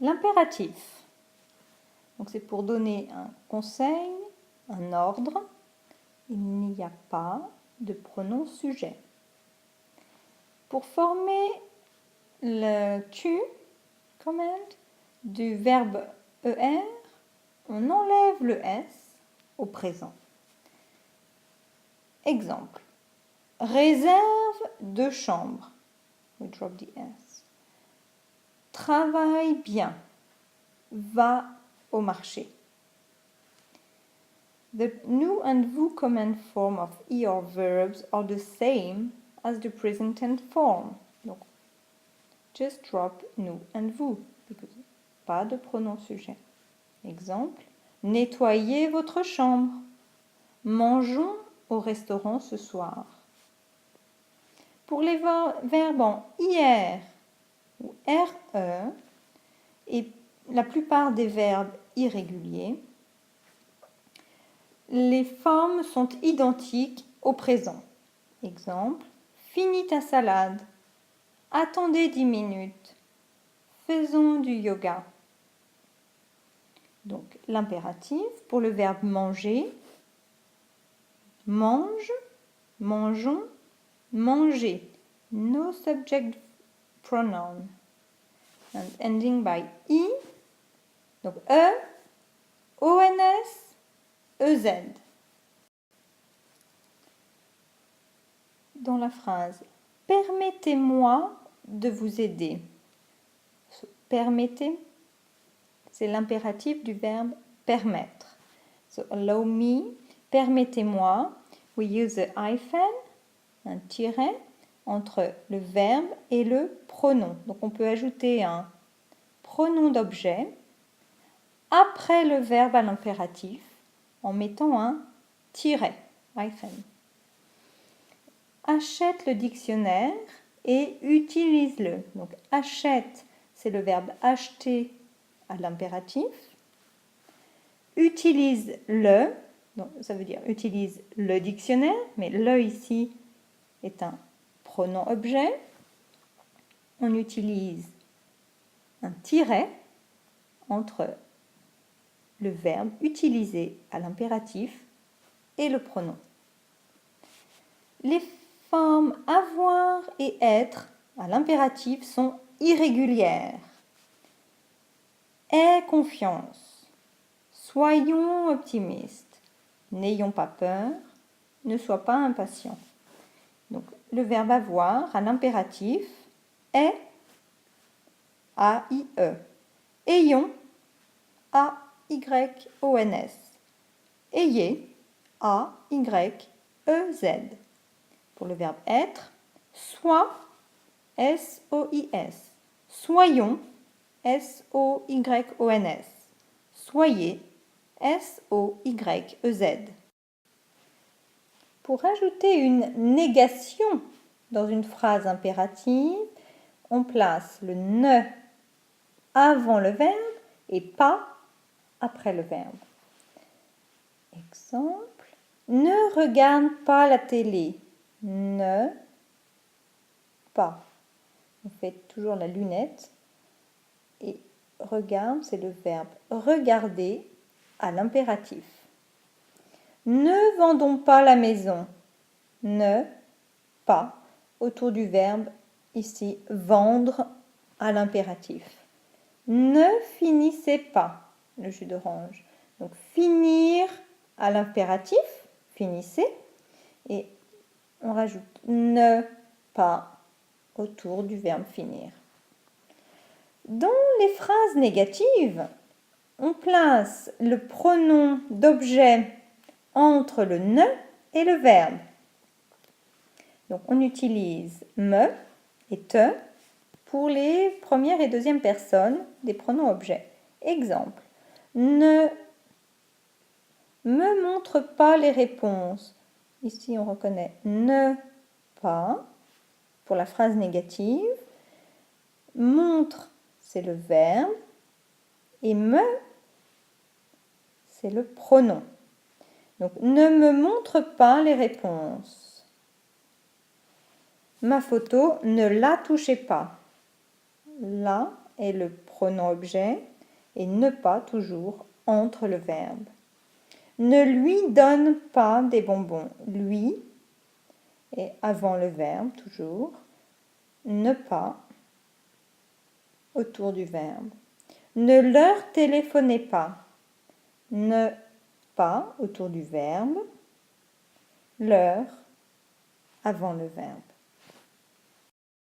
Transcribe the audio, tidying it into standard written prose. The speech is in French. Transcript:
L'impératif. Donc c'est pour donner un conseil, un ordre. Il n'y a pas de pronom sujet. Pour former le tu, command, du verbe ER, on enlève le S au présent. Exemple. Réserve 2 chambres. We drop the S. Travaille bien. Va au marché. The nous and vous command form of ER verbs are the same as the present tense form. Donc, just drop nous and vous, because pas de pronom sujet. Exemple, nettoyez votre chambre. Mangeons au restaurant ce soir. Pour les verbes en IR ou RE et la plupart des verbes irréguliers, les formes sont identiques au présent. Exemple, finis ta salade. Attendez 10 minutes. Faisons du yoga. Donc, l'impératif pour le verbe manger, mange, mangeons, manger. No subject pronoun. And ending by I. Donc, ONS, EZ. Dans la phrase, permettez-moi de vous aider. Permettez, c'est l'impératif du verbe permettre. So, allow me, permettez-moi. We use the hyphen, un tiret, entre le verbe et le pronom. Donc, on peut ajouter un pronom d'objet après le verbe à l'impératif en mettant un tiret, hyphen. Achète le dictionnaire et utilise-le. Donc, achète, c'est le verbe acheter à l'impératif. Utilise-le, donc ça veut dire utilise le dictionnaire, mais le ici est un pronom objet. On utilise un tiret entre le verbe utilisé à l'impératif et le pronom. Les formes avoir et être à l'impératif sont irrégulières. Aie confiance. Soyons optimistes. N'ayons pas peur. Ne sois pas impatient. Donc, le verbe avoir à l'impératif est A-I-E. Ayons A-Y-O-N-S. Ayez A-Y-E-Z. Pour le verbe être, sois S-O-I-S. Soyons S-O-Y-O-N-S. Soyez S-O-Y-E-Z. Pour ajouter une négation dans une phrase impérative, on place le ne avant le verbe et pas après le verbe. Exemple, ne regarde pas la télé. Ne pas. On fait toujours la lunette et regarde, c'est le verbe regarder à l'impératif. Ne vendons pas la maison. Ne pas autour du verbe ici vendre à l'impératif. Ne finissez pas le jus d'orange. Donc finir à l'impératif, finissez, et on rajoute ne pas autour du verbe finir. Dans les phrases négatives, on place le pronom d'objet entre le ne et le verbe. Donc on utilise me et te pour les premières et deuxièmes personnes des pronoms objets. Exemple, ne me montre pas les réponses. Ici on reconnaît ne pas pour la phrase négative. Montre, c'est le verbe. Et me, c'est le pronom. Donc, ne me montre pas les réponses. Ma photo, ne la touchez pas. La est le pronom objet et ne pas toujours entre le verbe. Ne lui donne pas des bonbons. Lui est avant le verbe toujours. Ne pas autour du verbe. Ne leur téléphonez pas. Ne pas autour du verbe. Leur avant le verbe.